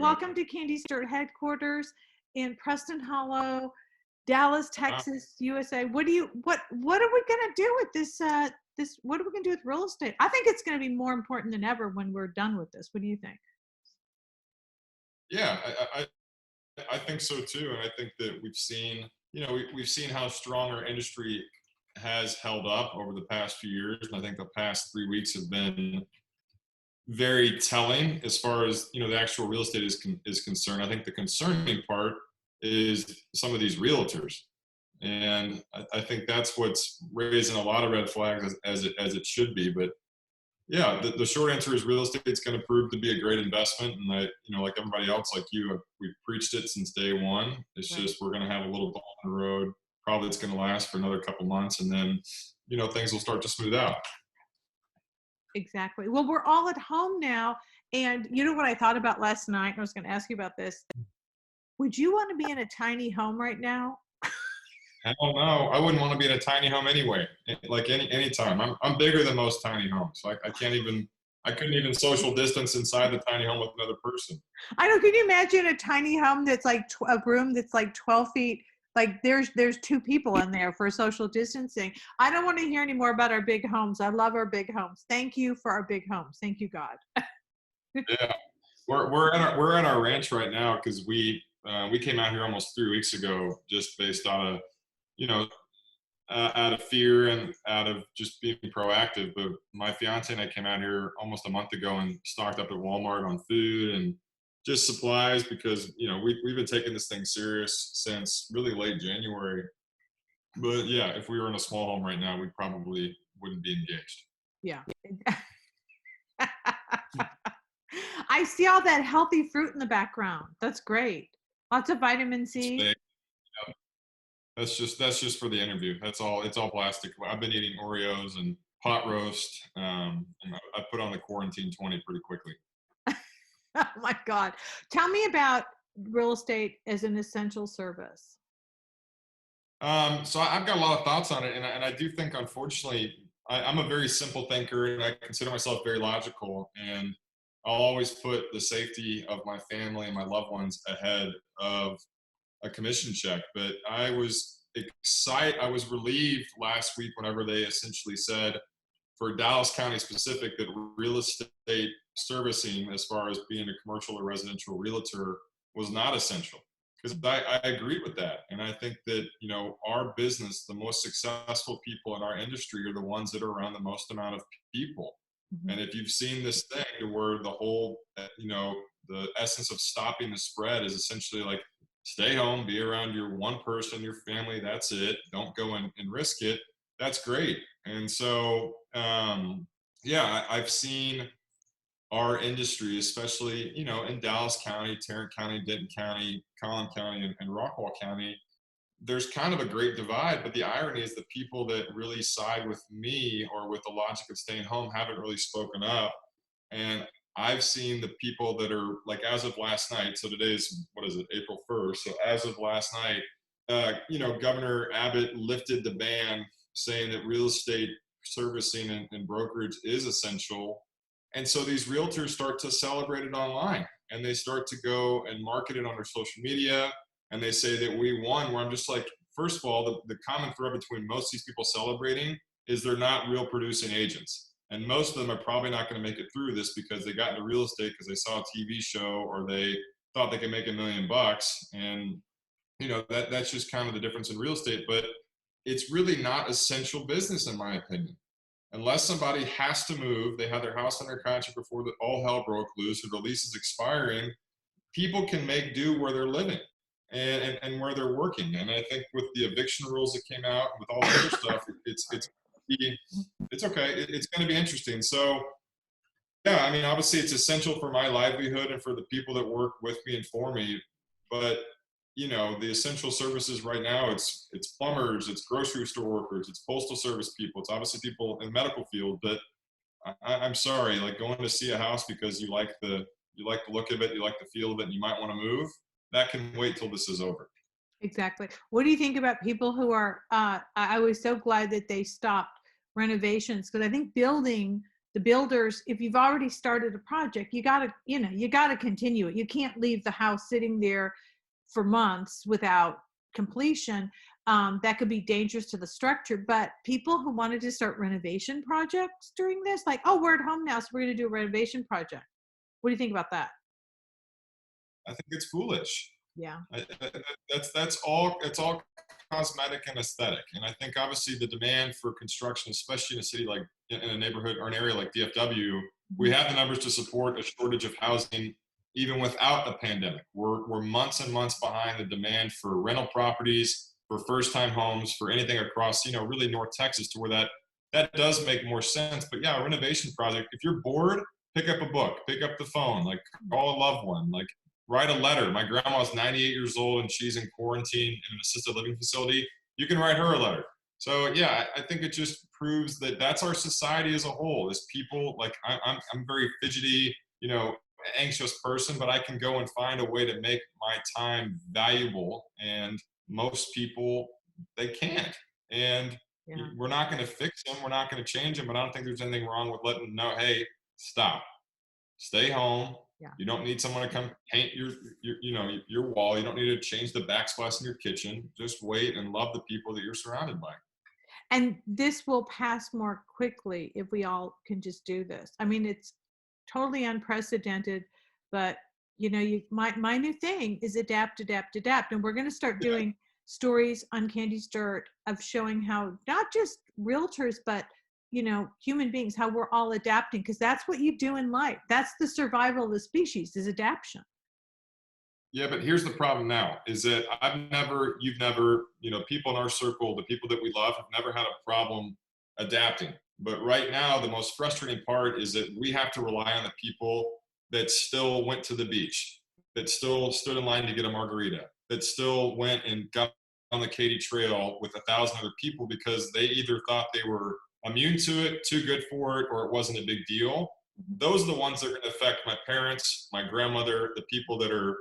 welcome to Candy's Dirt headquarters in Preston Hollow, Dallas, Texas, USA. What are we going to do with this? What are we going to do with real estate? I think it's going to be more important than ever when we're done with this. What do you think? Yeah, I think so too, and I think that we've seen, we've seen how strong our industry has held up over the past few years, and I think the past 3 weeks have been very telling as far as the actual real estate is concerned. I think the concerning part is some of these realtors, and I think that's what's raising a lot of red flags as it should be. But yeah, the short answer is real estate is going to prove to be a great investment, and like everybody else, like you, we've preached it since day one. It's Right. just we're going to have a little bump in the road. Probably it's going to last for another couple months, and then things will start to smooth out. Exactly. Well, we're all at home now. And you know what I thought about last night? I was going to ask you about this. Would you want to be in a tiny home right now? Hell no, I wouldn't want to be in a tiny home anyway. Like anytime, I'm bigger than most tiny homes. Like I couldn't even social distance inside the tiny home with another person. I know. Can you imagine a tiny home that's like a room that's like 12 feet? Like there's two people in there for social distancing. I don't want to hear any more about our big homes. I love our big homes. Thank you for our big homes. Thank you, God. Yeah, we're at our ranch right now because we came out here almost 3 weeks ago, just based on out of fear and out of just being proactive. But my fiance and I came out here almost a month ago and stocked up at Walmart on food and just supplies because we've been taking this thing serious since really late January. But yeah, if we were in a small home right now, we probably wouldn't be engaged. Yeah. I see all that healthy fruit in the background. That's great. Lots of vitamin C. That's just for the interview. That's all. It's all plastic. I've been eating Oreos and pot roast, and I put on the quarantine 20 pretty quickly. Oh my God. Tell me about real estate as an essential service. So I've got a lot of thoughts on it, and I do think, unfortunately, I'm a very simple thinker, and I consider myself very logical, and I'll always put the safety of my family and my loved ones ahead of a commission check. But I was excited. I was relieved last week whenever they essentially said, for Dallas County specific, that real estate servicing, as far as being a commercial or residential realtor, was not essential. Because I agree with that. And I think that, our business, the most successful people in our industry are the ones that are around the most amount of people. Mm-hmm. And if you've seen this thing where the whole, the essence of stopping the spread is essentially like, stay home, be around your one person, your family, that's it. Don't go and risk it. That's great. And so, I've seen our industry, especially, in Dallas County, Tarrant County, Denton County, Collin County, and Rockwall County, there's kind of a great divide. But the irony is the people that really side with me or with the logic of staying home haven't really spoken up. And I've seen the people that are like, as of last night, so today's, what is it, April 1st. So as of last night, Governor Abbott lifted the ban saying that real estate servicing and brokerage is essential. And so these realtors start to celebrate it online, and they start to go and market it on their social media. And they say that we won, where I'm just like, first of all, the common thread between most of these people celebrating is they're not real producing agents. And most of them are probably not going to make it through this because they got into real estate because they saw a TV show or they thought they could make $1 million. And, that's just kind of the difference in real estate. But it's really not essential business, in my opinion. Unless somebody has to move, they had their house under contract before all hell broke loose or the lease is expiring, people can make do where they're living and where they're working. And I think with the eviction rules that came out, with all the other stuff, it's okay. It's going to be interesting. So, yeah, I mean, obviously it's essential for my livelihood and for the people that work with me and for me. But, the essential services right now, it's plumbers, it's grocery store workers, it's postal service people, it's obviously people in the medical field. But I'm sorry, like going to see a house because you like the look of it, you like the feel of it, and you might want to move, that can wait till this is over. Exactly. What do you think about people who are, I was so glad that they stopped renovations, because I think building the builders, if you've already started a project, you gotta continue it. You can't leave the house sitting there for months without completion. That could be dangerous to the structure. But people who wanted to start renovation projects during this, like, oh, we're at home now, so we're going to do a renovation project. What do you think about that? I think it's foolish. Yeah. That's all. It's all cosmetic and aesthetic. And I think obviously the demand for construction, especially in a city like in a neighborhood or an area like DFW, we have the numbers to support a shortage of housing even without a pandemic. We're months and months behind the demand for rental properties, for first-time homes, for anything across, really North Texas, to where that does make more sense. But yeah, a renovation project, if you're bored, pick up a book, pick up the phone, like call a loved one, like write a letter. My grandma's 98 years old and she's in quarantine in an assisted living facility. You can write her a letter. So yeah, I think it just proves that that's our society as a whole. Is people like I'm very fidgety, anxious person, but I can go and find a way to make my time valuable. And most people, they can't. And we're not going to fix them. We're not going to change them. But I don't think there's anything wrong with letting them know, hey, stop, stay home. Yeah. You don't need someone to come paint your wall. You don't need to change the backsplash in your kitchen. Just wait and love the people that you're surrounded by. And this will pass more quickly if we all can just do this. I mean, it's totally unprecedented, but my new thing is adapt. And we're going to start doing stories on Candy's Dirt of showing how not just realtors, but human beings, how we're all adapting, because that's what you do in life. That's the survival of the species, is adaptation. Yeah, but here's the problem now is that you've never, people in our circle, the people that we love, have never had a problem adapting. But right now, the most frustrating part is that we have to rely on the people that still went to the beach, that still stood in line to get a margarita, that still went and got on the Katy Trail with 1,000 other people because they either thought they were immune to it, too good for it, or it wasn't a big deal. Those are the ones that are going to affect my parents, my grandmother, the people that are,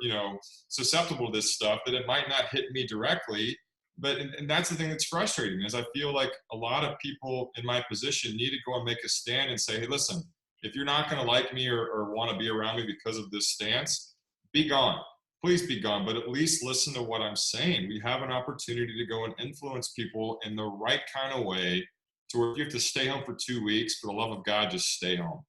susceptible to this stuff, that it might not hit me directly. But, and that's the thing that's frustrating, is I feel like a lot of people in my position need to go and make a stand and say, hey, listen, if you're not going to like me or want to be around me because of this stance, be gone. Please be gone, but at least listen to what I'm saying. We have an opportunity to go and influence people in the right kind of way, to where if you have to stay home for 2 weeks, for the love of God, just stay home.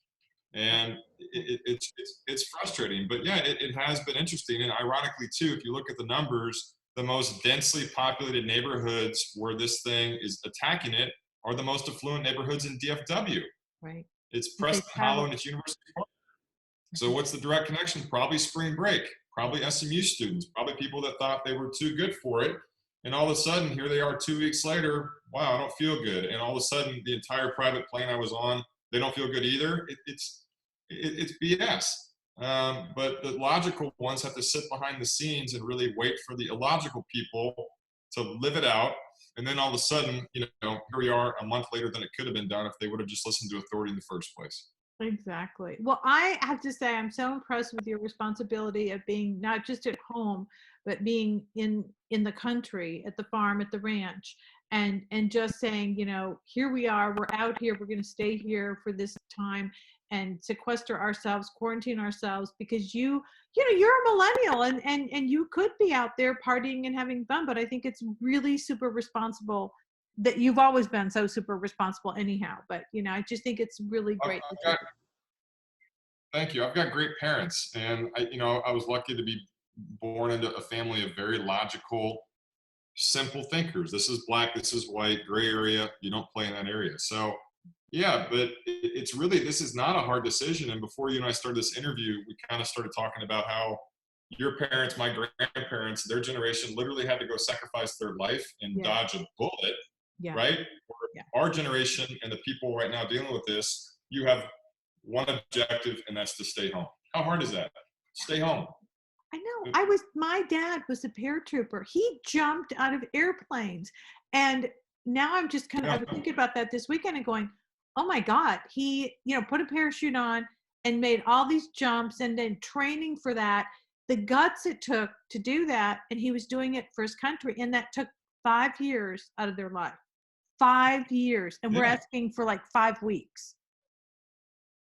And it's frustrating, but yeah, it has been interesting. And ironically too, if you look at the numbers, the most densely populated neighborhoods where this thing is attacking it are the most affluent neighborhoods in DFW. Right. It's Preston Hollow and it's University Park. So what's the direct connection? Probably spring break, probably SMU students, probably people that thought they were too good for it. And all of a sudden, here they are 2 weeks later. Wow, I don't feel good. And all of a sudden, the entire private plane I was on, they don't feel good either. It's BS. But the logical ones have to sit behind the scenes and really wait for the illogical people to live it out. And then all of a sudden, here we are a month later than it could have been done if they would have just listened to authority in the first place. Exactly. Well, I have to say, I'm so impressed with your responsibility of being not just at home, but being in the country, at the farm, at the ranch, and just saying, here we are, we're out here, we're going to stay here for this time and sequester ourselves, quarantine ourselves, because you're a millennial and you could be out there partying and having fun, but I think it's really super responsible. That you've always been so super responsible anyhow, but I just think it's really great. Thank you. I've got great parents, and I was lucky to be born into a family of very logical, simple thinkers. This is black, this is white, gray area. You don't play in that area. So yeah, but it's really, this is not a hard decision. And before you and I started this interview, we kind of started talking about how your parents, my grandparents, their generation literally had to go sacrifice their life and dodge a bullet. Yeah. Right? Our generation and the people right now dealing with this, you have one objective, and that's to stay home. How hard is that? Stay home. I know. My dad was a paratrooper. He jumped out of airplanes. And now I'm just I was thinking about that this weekend and going, oh my God, he, put a parachute on and made all these jumps and then training for that, the guts it took to do that. And he was doing it for his country. And that took 5 years out of their life. 5 years. And we're asking for like 5 weeks.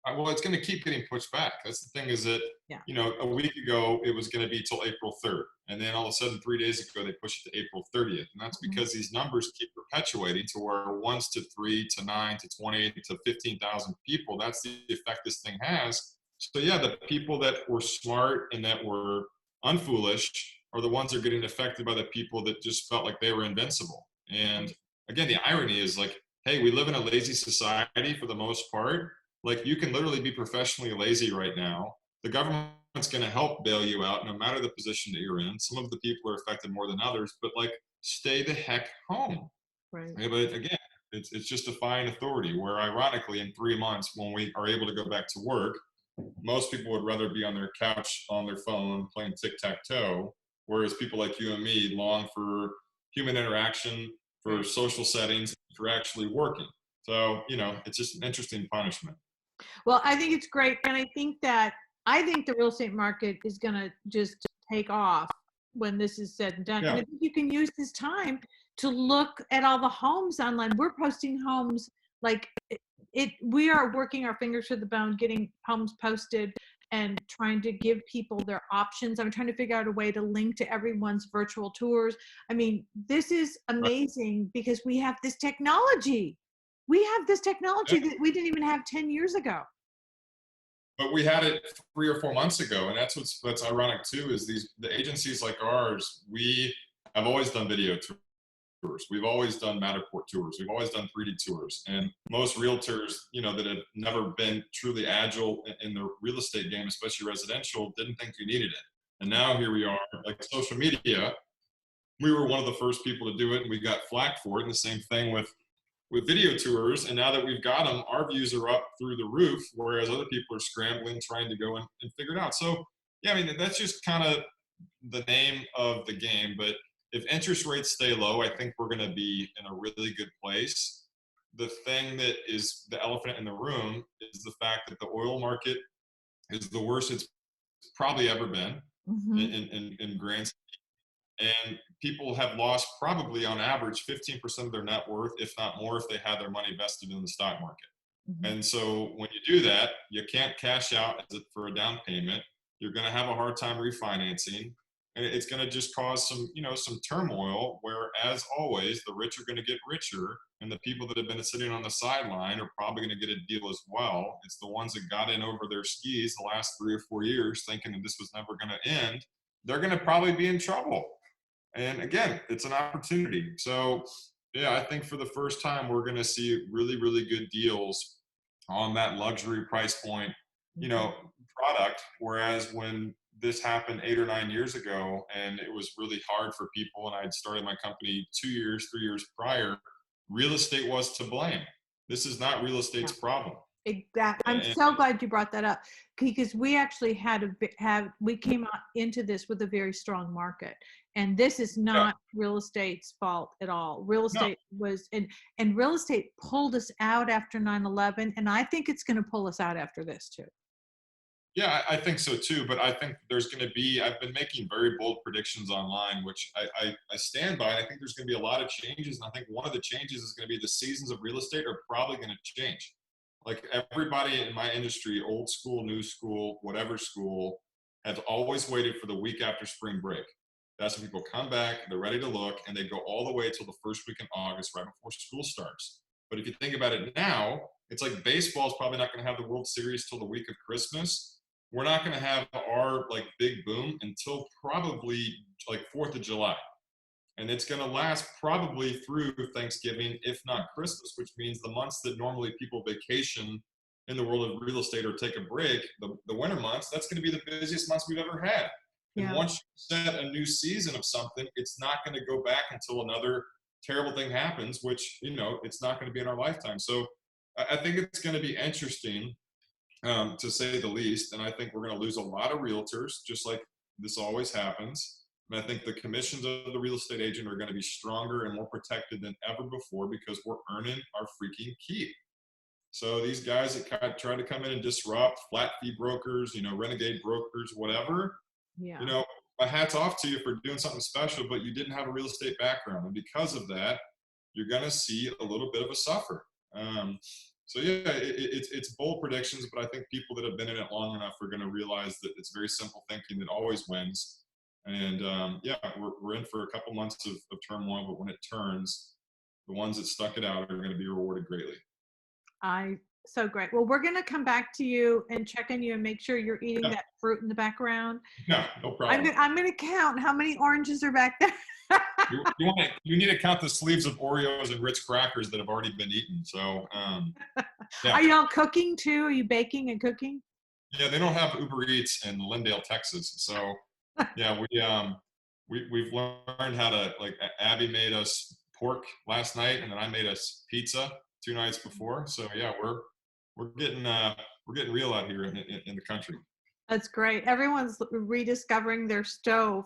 Well, it's going to keep getting pushed back. That's the thing, is that, Yeah. a week ago, it was going to be till April 3rd. And then all of a sudden, 3 days ago, they pushed it to April 30th. And that's Mhm. because these numbers keep perpetuating to where 1 to 3 to 9 to 20 to 15,000 people. That's the effect this thing has. So, yeah, the people that were smart and that were unfoolish are the ones that are getting affected by the people that just felt like they were invincible. And again, the irony is like, hey, we live in a lazy society for the most part. Like, you can literally be professionally lazy right now. The government's going to help bail you out no matter the position that you're in. Some of the people are affected more than others, but like, stay the heck home. Right. Yeah, but again, it's just defying authority, where ironically in 3 months, when we are able to go back to work, most people would rather be on their couch on their phone playing tic-tac-toe, whereas people like you and me long for human interaction, for Right. social settings, for actually working. So, it's just an interesting punishment. Well, I think it's great, and I think the real estate market is going to just take off when this is said and done. And Yeah. I think you can use this time to look at all the homes online. We're posting homes like we are working our fingers to the bone, getting homes posted and trying to give people their options. I'm trying to figure out a way to link to everyone's virtual tours. I mean, this is Right. amazing because we have this technology. We have this Yeah. technology that we didn't even have 10 years ago. But we had it 3 or 4 months ago, and that's ironic too. Is the agencies like ours, we have always done video tours. We've always done Matterport tours. We've always done 3D tours. And most realtors, that have never been truly agile in the real estate game, especially residential, didn't think you needed it. And now here we are, like social media. We were one of the first people to do it, and we got flack for it. And the same thing with video tours. And now that we've got them, our views are up through the roof, whereas other people are scrambling, trying to go and figure it out. So, yeah, I mean, that's just kind of the name of the game. But if interest rates stay low, I think we're going to be in a really good place. The thing that is the elephant in the room is the fact that the oil market is the worst it's probably ever been Mm-hmm. in grand. And people have lost probably on average 15% of their net worth, if not more, if they had their money vested in the stock market. Mm-hmm. And so when you do that, you can't cash out for a down payment. You're going to have a hard time refinancing. And it's going to just cause some turmoil where, as always, the rich are going to get richer. And the people that have been sitting on the sideline are probably going to get a deal as well. It's the ones that got in over their skis the last 3 or 4 years thinking that this was never going to end. They're going to probably be in trouble. And again, it's an opportunity. So, yeah, I think for the first time, we're going to see really, really good deals on that luxury price point, product. Whereas when this happened 8 or 9 years ago, and it was really hard for people, and I'd started my company 2 years, 3 years prior, real estate was to blame. This is not real estate's problem. Exactly. I'm And so glad you brought that up because we actually we came out into this with a very strong market, and this is yeah, not real estate's fault at all. Real no, estate was, and real estate pulled us out after 9/11, and I think it's going to pull us out after this too. yeah, I think so too. But I think there's going to be, I've been making very bold predictions online, which I stand by. I think there's going to be a lot of changes. And I think one of the changes is going to be the seasons of real estate are probably going to change. Like everybody in my industry, old school, new school, whatever school, have always waited for the week after spring break. That's when people come back, they're ready to look, and they go all the way till the first week in August, right before school starts. But if you think about it now, it's like baseball is probably not going to have the World Series till the week of Christmas. We're not going to have our like big boom until probably like 4th of July. And it's going to last probably through Thanksgiving, if not Christmas, which means the months that normally people vacation in the world of real estate or take a break, the winter months, that's going to be the busiest months we've ever had. And Yeah. once you set a new season of something, it's not going to go back until another terrible thing happens, which, it's not going to be in our lifetime. So I think it's going to be interesting, to say the least. And I think we're going to lose a lot of realtors, just like this always happens. And I think the commissions of the real estate agent are going to be stronger and more protected than ever before because we're earning our freaking keep. So these guys that try to come in and disrupt, flat fee brokers, renegade brokers, whatever, Yeah. my hat's off to you for doing something special, but you didn't have a real estate background. And because of that, you're going to see a little bit of a suffer. So yeah, it's bold predictions, but I think people that have been in it long enough are going to realize that it's very simple thinking that always wins. And yeah, we're in for a couple months of turmoil, but when it turns, the ones that stuck it out are going to be rewarded greatly. So great. Well, we're going to come back to you and check on you and make sure you're eating Yeah, that fruit in the background. yeah, no problem. I'm going to count how many oranges are back there. You need to count the sleeves of Oreos and Ritz crackers that have already been eaten. So yeah. Are y'all cooking too? Are you baking and cooking? Yeah, they don't have Uber Eats in Lindale, Texas. So yeah, we've learned how to, like, Abby made us pork last night, and then I made us pizza 2 nights before. So yeah, we're getting real out here in the country. That's great. Everyone's rediscovering their stove.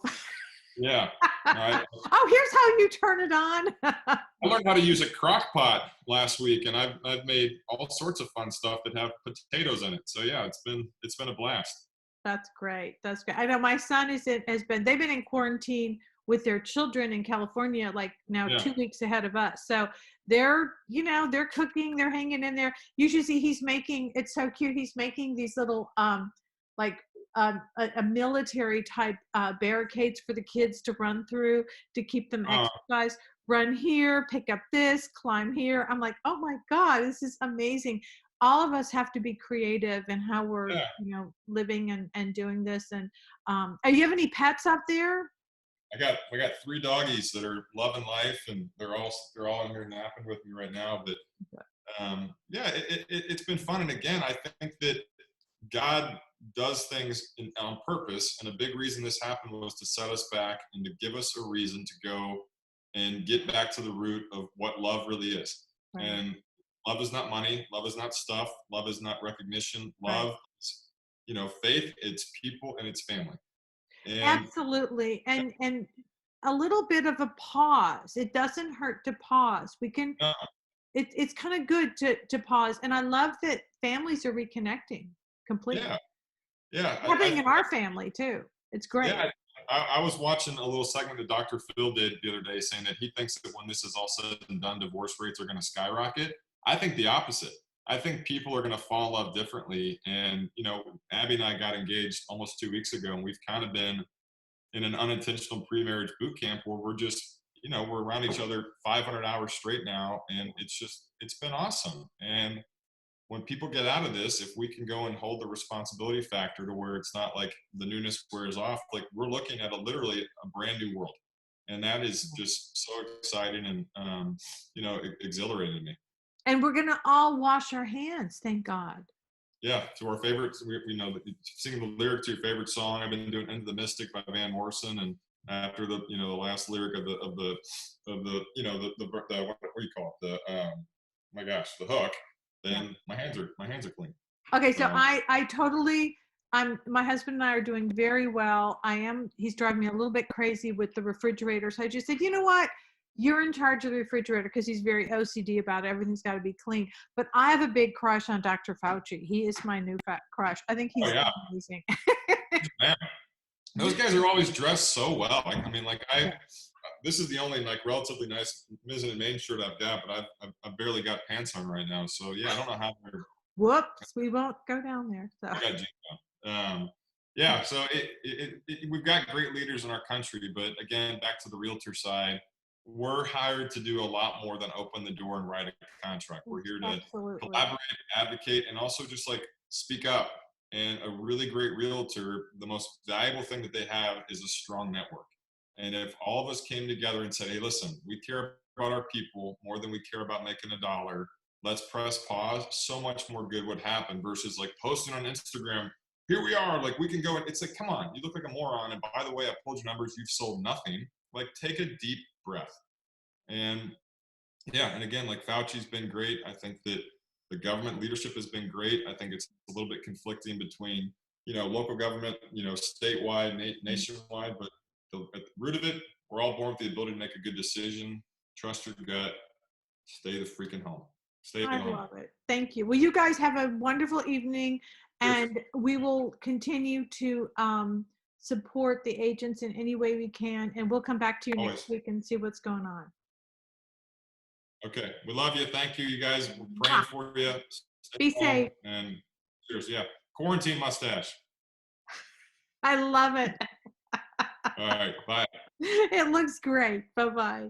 Yeah. Oh, here's how you turn it on. I learned how to use a crock pot last week, and I've made all sorts of fun stuff that have potatoes in it. So yeah, it's been a blast. That's great. That's great. I know my son they've been in quarantine with their children in California, like now Yeah. 2 weeks ahead of us. So they're cooking, they're hanging in there. You should see it's so cute. He's making these little, like, a military type barricades for the kids to run through to keep them exercise. Run here, pick up this, climb here. I'm like, oh my God, this is amazing. All of us have to be creative in how we're Yeah. living and doing this. And you have any pets out there? I got 3 doggies that are loving life, and they're all in here napping with me right now. But yeah, it's been fun. And again, I think that God does things on purpose, and a big reason this happened was to set us back and to give us a reason to go and get back to the root of what love really is. Right. And love is not money, love is not stuff, love is not recognition. Right. Love is, faith, it's people, and it's family. And Absolutely. And a little bit of a pause. It doesn't hurt to pause. We can uh, it's kind of good to pause. And I love that families are reconnecting completely. yeah, yeah, Happening in our family too. It's great. yeah. I was watching a little segment that Dr. Phil did the other day, saying that he thinks that when this is all said and done, divorce rates are going to skyrocket. I think the opposite. I think people are going to fall in love differently. And, Abby and I got engaged almost 2 weeks ago, and we've kind of been in an unintentional pre-marriage boot camp where we're just, we're around each other 500 hours straight now. And it's been awesome. And when people get out of this, if we can go and hold the responsibility factor to where it's not like the newness wears off, like we're looking at literally a brand new world. And that is just so exciting and, exhilarating me. And we're going to all wash our hands. Thank God. Yeah. To our favorites, singing the lyric to your favorite song. I've been doing Into the Mystic by Van Morrison. And after the last lyric of the what do you call it? My gosh, the hook. Then my hands are clean. Okay, so I totally, my husband and I are doing very well. He's driving me a little bit crazy with the refrigerator. So I just said, you know what? You're in charge of the refrigerator, because he's very OCD about it. Everything's got to be clean. But I have a big crush on Dr. Fauci. He is my new crush. I think he's amazing. Man, those guys are always dressed so well. This is the only relatively nice Mizzen and Main shirt I've got, but I've barely got pants on right now. So yeah, I don't know how they're. Whoops, we won't go down there. So. I got jeans on. Yeah, so we've got great leaders in our country, but again, back to the realtor side, we're hired to do a lot more than open the door and write a contract. We're here to collaborate, advocate, and also just speak up. And a really great realtor, the most valuable thing that they have is a strong network. And if all of us came together and said, hey, listen, we care about our people more than we care about making a dollar, let's press pause, so much more good would happen versus posting on Instagram, here we are, we can go. And it's come on, you look like a moron. And by the way, I pulled your numbers, you've sold nothing. Take a deep breath. And yeah, and again, Fauci's been great. I think that the government leadership has been great. I think it's a little bit conflicting between, local government, statewide, nationwide, but at the root of it, we're all born with the ability to make a good decision. Trust your gut. Stay the freaking home. Stay at home. I love it. Thank you. Well, you guys have a wonderful evening, and we will continue to support the agents in any way we can, and we'll come back to you next week and see what's going on. Okay. We love you. Thank you. You guys, we're praying Mwah. for you. Stay Be home safe. and cheers. Yeah. Quarantine mustache. I love it. All right. Bye. It looks great. Bye bye.